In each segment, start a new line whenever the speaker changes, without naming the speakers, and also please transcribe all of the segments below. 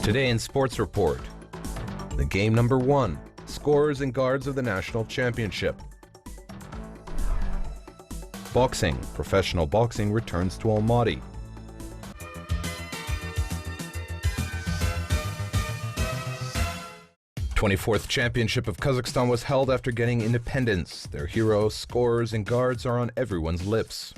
Today in Sports Report, the game number 1, scorers and guards of the national championship. Boxing, professional boxing returns to Almaty. The 24th Championship of Kazakhstan was held after getting independence. Their heroes, scorers, and guards are on everyone's lips.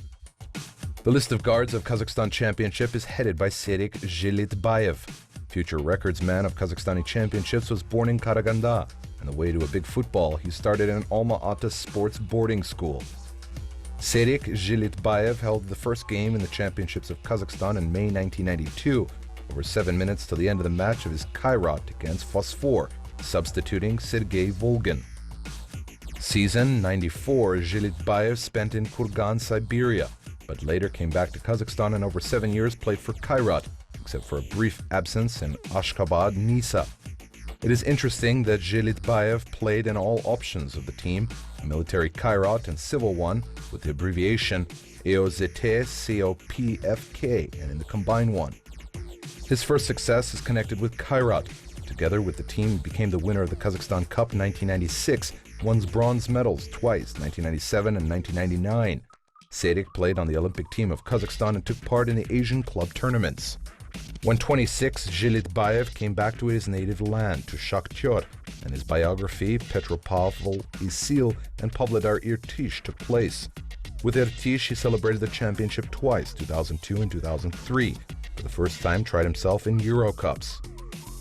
The list of guards of Kazakhstan Championship is headed by Serik Zhelitbayev. Future records man of Kazakhstani Championships was born in Karaganda. On the way to a big football, he started in Almaty sports boarding school. Serik Zhelitbayev held the first game in the Championships of Kazakhstan in May 1992, over 7 minutes till the end of the match of his Kairat against Phosphor, substituting Sergei Volgin. Season 94, Zhelitbayev spent in Kurgan, Siberia, but later came back to Kazakhstan and over 7 years played for Kairat, except for a brief absence in Ashgabat, Nisa. It is interesting that Zhelitbayev played in all options of the team, military Kairat and civil one, with the abbreviation AOZT-COPFK, and in the combined one. His first success is connected with Kairat. Together with the team, he became the winner of the Kazakhstan Cup in 1996, won bronze medals twice, 1997 and 1999. Serik played on the Olympic team of Kazakhstan and took part in the Asian club tournaments. When 26, Zhelitbayev came back to his native land, to Shakhter, and his biography, Petropavl, Isil, and Pavlodar Irtysh took place. With Irtysh, he celebrated the championship twice, 2002 and 2003. For the first time, tried himself in Euro Cups.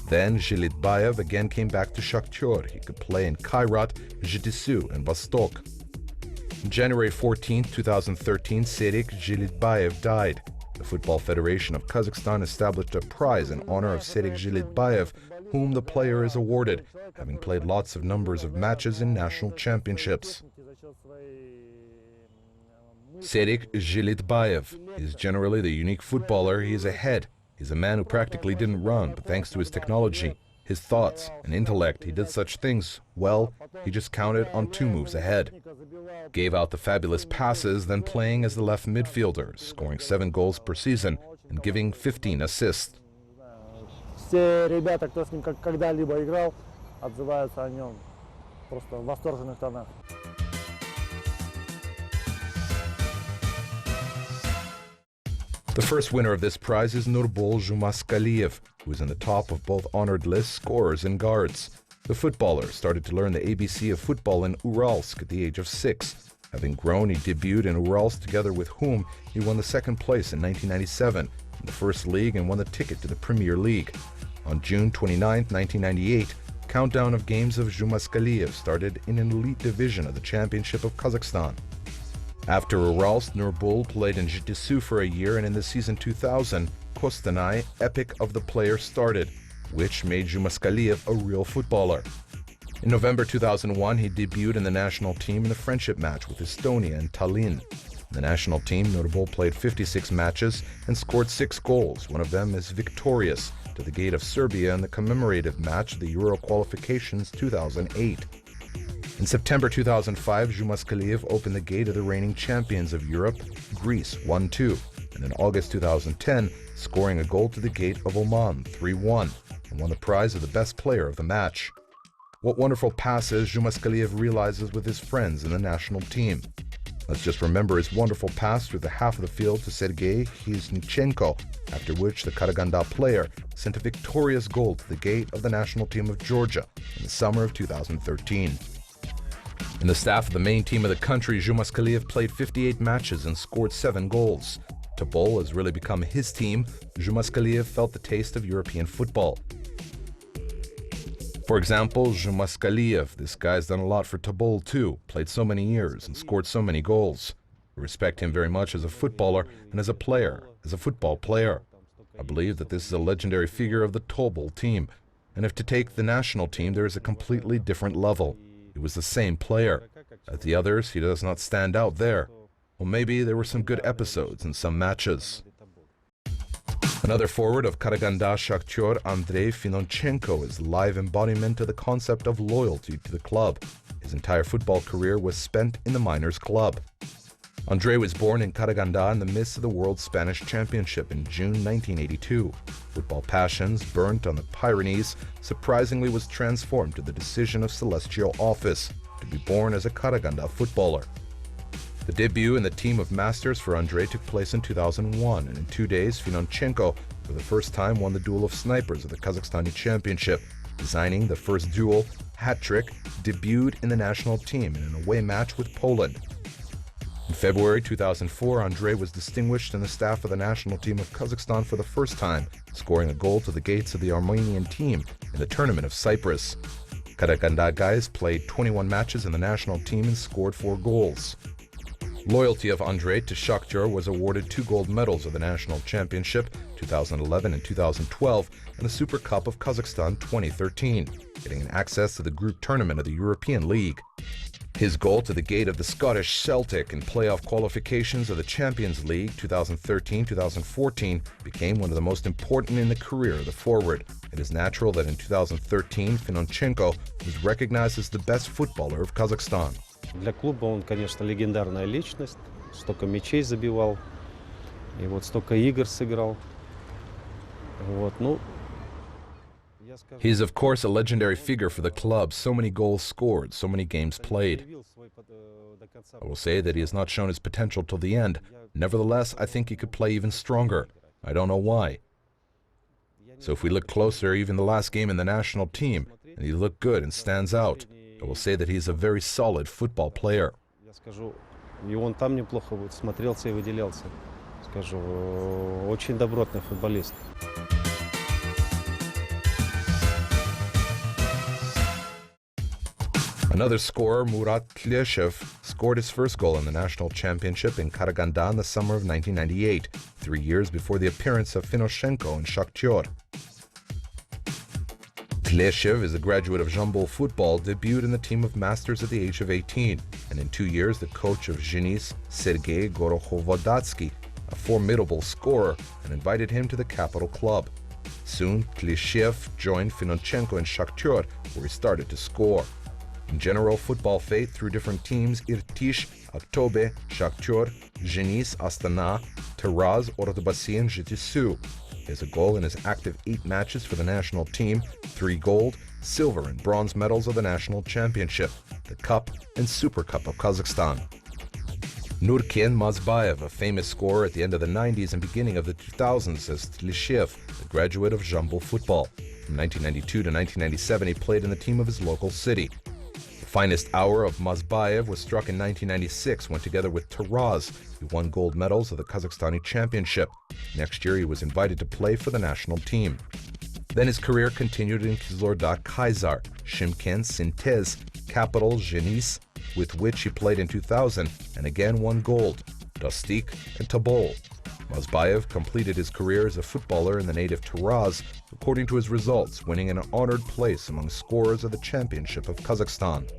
Then Zhelitbayev again came back to Shakhter. He could play in Kairat, Zhitisu, and Vostok. On January 14, 2013, Serik Zhelitbayev died. The Football Federation of Kazakhstan established a prize in honor of Serik Zhelitbayev, whom the player is awarded, having played lots of numbers of matches in national championships. Serik Zhelitbayev is generally the unique footballer. He is ahead. He's a man who practically didn't run, but thanks to his technology, his thoughts, and intellect, he did such things. Well, he just counted on 2 moves ahead. Gave out the fabulous passes, then playing as the left midfielder, scoring 7 goals per season and giving 15 assists.
Все ребята, кто с ним когда-либо играл, отзываются о нем просто в восторженных тонах.
The first winner of this prize is Nurbol Zhumaskaliyev, who is in the top of both honored lists, scorers and guards. The footballer started to learn the ABC of football in Uralsk at the age of 6. Having grown, he debuted in Uralsk, together with whom he won the 2nd place in 1997 in the first league and won the ticket to the Premier League. On June 29, 1998, countdown of games of Zhumaskaliyev started in an elite division of the Championship of Kazakhstan. After Uralsk, Nurbol played in Zhitisu for a year, and in the season 2000, Kostanay, epic of the player, started, which made Zhumaskaliyev a real footballer. In November 2001, he debuted in the national team in a friendship match with Estonia and Tallinn. In the national team, Nurbol played 56 matches and scored 6 goals. One of them is victorious to the gate of Serbia in the commemorative match of the Euro qualifications 2008. In September 2005, Zhumaskaliyev opened the gate of the reigning champions of Europe, Greece, 1-2, and in August 2010, scoring a goal to the gate of Oman, 3-1, and won the prize of the best player of the match. What wonderful passes Zhumaskaliyev realizes with his friends in the national team. Let's just remember his wonderful pass through the half of the field to Sergei Khiznichenko, after which the Karaganda player sent a victorious goal to the gate of the national team of Georgia in the summer of 2013. In the staff of the main team of the country, Zhumaskaliyev played 58 matches and scored 7 goals. Tobol has really become his team. Zhumaskaliyev felt the taste of European football. For example, Zhumaskaliyev, this guy's done a lot for Tobol too, played so many years and scored so many goals. We respect him very much as a footballer and as a player, as a football player. I believe that this is a legendary figure of the Tobol team, and if to take the national team, there is a completely different level. He was the same player. As the others, he does not stand out there. Well, maybe there were some good episodes in some matches. Another forward of Karaganda Shakhter, Andrei Finonchenko, is live embodiment of the concept of loyalty to the club. His entire football career was spent in the minors club. Andrei was born in Karaganda in the midst of the World Spanish Championship in June 1982. Football passions, burnt on the Pyrenees, surprisingly was transformed to the decision of celestial office to be born as a Karaganda footballer. The debut in the team of masters for Andrei took place in 2001, and in 2 days, Finonchenko for the first time won the duel of snipers of the Kazakhstani Championship, designing the first duel, hat-trick, debuted in the national team in an away match with Poland. In February 2004, Andrei was distinguished in the staff of the national team of Kazakhstan for the first time, scoring a goal to the gates of the Armenian team in the tournament of Cyprus. Karaganda guys played 21 matches in the national team and scored 4 goals. Loyalty of Andrei to Shakhtar was awarded 2 gold medals of the National Championship 2011 and 2012 and the Super Cup of Kazakhstan 2013, getting an access to the group tournament of the European League. His goal to the gate of the Scottish Celtic in playoff qualifications of the Champions League 2013-2014 became one of the most important in the career of the forward. It is natural that in 2013 Finonchenko was recognized as the best footballer of Kazakhstan.
Для клуба он, конечно, легендарная личность. Столько мячей забивал, и вот столько игр сыграл. Вот, ну,
he is, of course, a legendary figure for the club. So many goals scored, so many games played. I will say that he has not shown his potential till the end. Nevertheless, I think he could play even stronger. I don't know why. So if we look closer, even the last game in the national team, and he looked good and stands out, I will say that he is a very solid football player.
Я скажу, и он там неплохо смотрелся и выделялся. Скажу, очень добротный футболист.
Another scorer, Murat Tleshev, scored his first goal in the national championship in Karaganda in the summer of 1998, 3 years before the appearance of Finonchenko in Shakhtar. Tleshev is a graduate of Jambol football, debuted in the team of masters at the age of 18, and in 2 years the coach of Zhenits, Sergei Gorokhovodatsky, a formidable scorer, and invited him to the capital club. Soon, Tleshev joined Finonchenko in Shakhtar, where he started to score. In general football fate through different teams, Irtish, Aktobe, Shakhtar, Zhenits, Astana, Taraz, Ortobasi, and Jitisu. He has a goal in his active 8 matches for the national team, 3 gold, silver, and bronze medals of the national championship, the Cup and Super Cup of Kazakhstan. Nurken Mazbayev, a famous scorer at the end of the 90s and beginning of the 2000s, as Tleshev, the graduate of Jambol football. From 1992 to 1997, he played in the team of his local city. The finest hour of Mazbayev was struck in 1996 when, together with Taraz, he won gold medals of the Kazakhstani Championship. Next year, he was invited to play for the national team. Then his career continued in Kizlordar Kaysar, Shymkent, Sintez, Capital, Zhenits, with which he played in 2000 and again won gold, Dostik, and Tabol. Mazbayev completed his career as a footballer in the native Taraz, according to his results, winning an honored place among scorers of the Championship of Kazakhstan.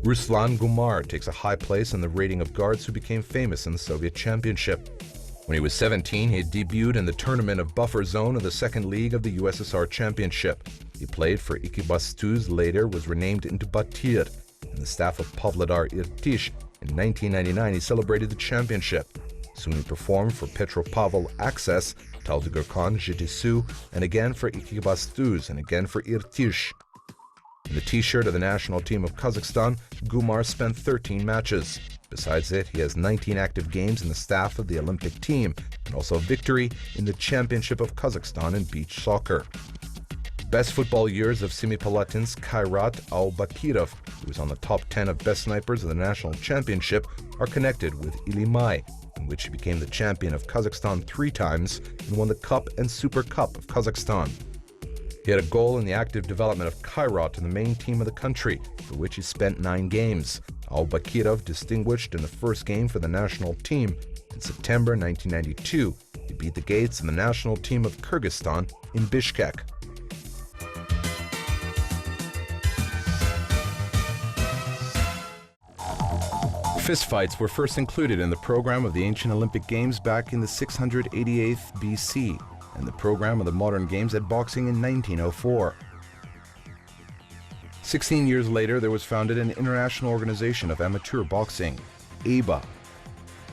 Ruslan Gumar takes a high place in the rating of guards who became famous in the Soviet Championship. When he was 17, he debuted in the tournament of Buffer Zone of the second league of the USSR Championship. He played for Ikibastuz, later was renamed into Batyr. In the staff of Pavlodar Irtish, in 1999 he celebrated the championship. Soon he performed for Petropavl Access, Taldygarkhan, Jitisu, and again for Ikibastuz, and again for Irtish. In the t-shirt of the national team of Kazakhstan, Gumar spent 13 matches. Besides it, he has 19 active games in the staff of the Olympic team, and also a victory in the Championship of Kazakhstan in beach soccer. Best football years of Semipalatinsk Kairat Al-Bakirov, who was on the top 10 of best snipers of the national championship, are connected with Illimay, in which he became the champion of Kazakhstan 3 times and won the Cup and Super Cup of Kazakhstan. He had a goal in the active development of Kairat in the main team of the country, for which he spent 9 games. Al-Bakirov distinguished in the first game for the national team. In September 1992, he beat the gates of the national team of Kyrgyzstan in Bishkek. Fistfights were first included in the program of the ancient Olympic Games back in the 688th BC, and the program of the modern games at boxing in 1904. 16 years later, there was founded an international organization of amateur boxing, ABA.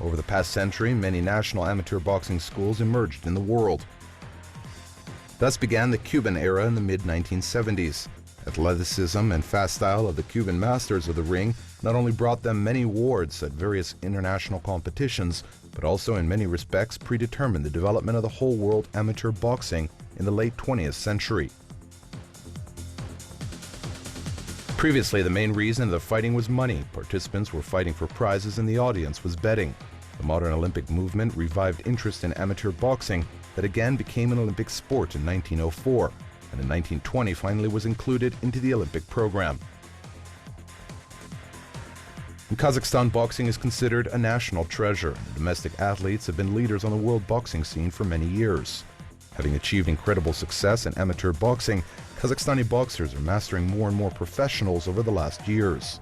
Over the past century, many national amateur boxing schools emerged in the world. Thus began the Cuban era in the mid-1970s. Athleticism and fast style of the Cuban masters of the ring not only brought them many awards at various international competitions, but also in many respects predetermined the development of the whole world amateur boxing in the late 20th century. Previously, the main reason of the fighting was money. Participants were fighting for prizes and the audience was betting. The modern Olympic movement revived interest in amateur boxing that again became an Olympic sport in 1904, and in 1920 finally was included into the Olympic program. In Kazakhstan, boxing is considered a national treasure. Domestic athletes have been leaders on the world boxing scene for many years. Having achieved incredible success in amateur boxing, Kazakhstani boxers are mastering more and more professionals over the last years.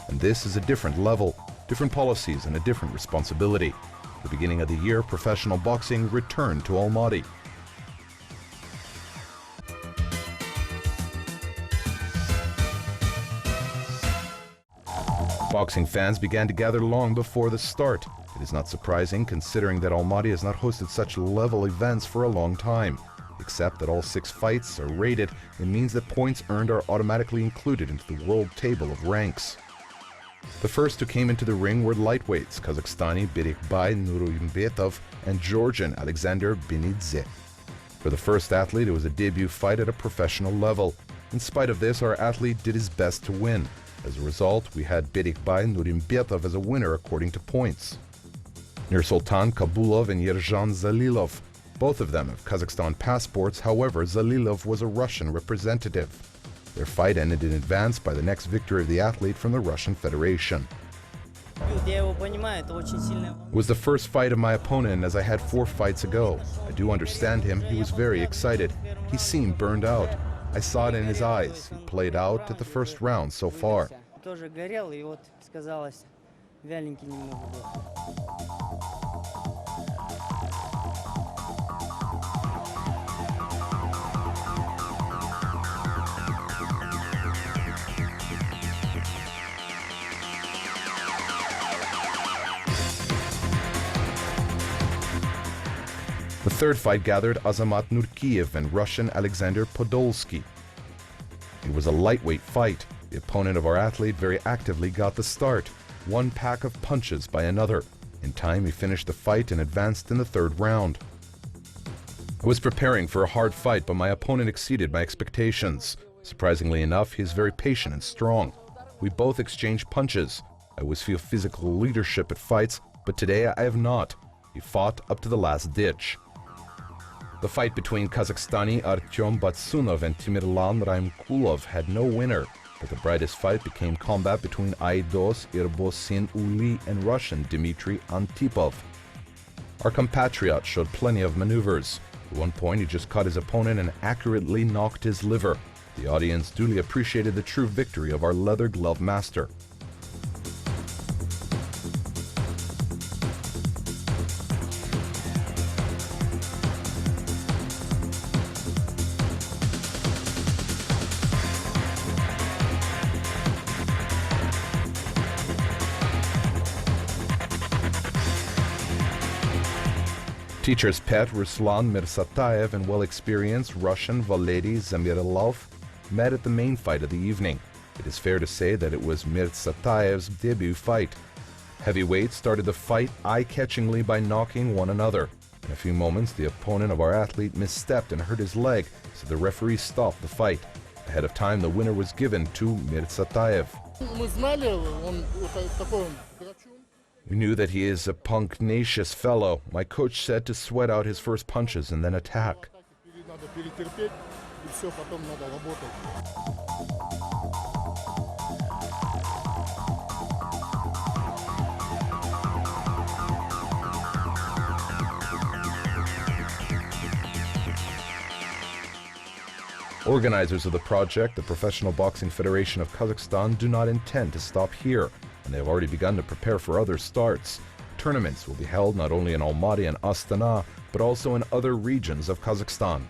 And this is a different level, different policies, and a different responsibility. At the beginning of the year, professional boxing returned to Almaty. Boxing fans began to gather long before the start. It is not surprising considering that Almaty has not hosted such level events for a long time. Except that all 6 fights are rated, it means that points earned are automatically included into the world table of ranks. The first who came into the ring were lightweights, Kazakhstani Berikbay Nurimbetov and Georgian Alexander Benidze. For the first athlete, it was a debut fight at a professional level. In spite of this, our athlete did his best to win. As a result, we had Berikbay Nurimbetov as a winner according to points. Nursultan Kabulov and Yerzhan Zalilov. Both of them have Kazakhstan passports, however, Zalilov was a Russian representative. Their fight ended in advance by the next victory of the athlete from the Russian Federation. It was the first fight of my opponent as I had 4 fights ago. I do understand him, he was very excited. He seemed burned out. I saw it in his eyes. He played out at the first round so far. The third fight gathered Azamat Nurkiyev and Russian Alexander Podolsky. It was a lightweight fight. The opponent of our athlete very actively got the start. 1 pack of punches by another. In time, he finished the fight and advanced in the 3rd round. I was preparing for a hard fight, but my opponent exceeded my expectations. Surprisingly enough, he is very patient and strong. We both exchanged punches. I always feel physical leadership at fights, but today I have not. He fought up to the last ditch. The fight between Kazakhstani Artyom Batsunov and Timirlan Raimkulov had no winner, but the brightest fight became combat between Aidos Irbosin Uli and Russian Dmitry Antipov. Our compatriot showed plenty of maneuvers. At one point, he just caught his opponent and accurately knocked his liver. The audience duly appreciated the true victory of our leather glove master. Teacher's pet Ruslan Mirsatayev and well-experienced Russian Valery Zamirilov met at the main fight of the evening. It is fair to say that it was Mirsatayev's debut fight. Heavyweights started the fight eye-catchingly by knocking one another. In a few moments, the opponent of our athlete misstepped and hurt his leg, so the referee stopped the fight. Ahead of time, the winner was given to Mirsatayev. We knew that he is a pugnacious fellow. My coach said to sweat out his first punches and then attack. Organizers of the project, the Professional Boxing Federation of Kazakhstan, do not intend to stop here, and they have already begun to prepare for other starts. Tournaments will be held not only in Almaty and Astana, but also in other regions of Kazakhstan.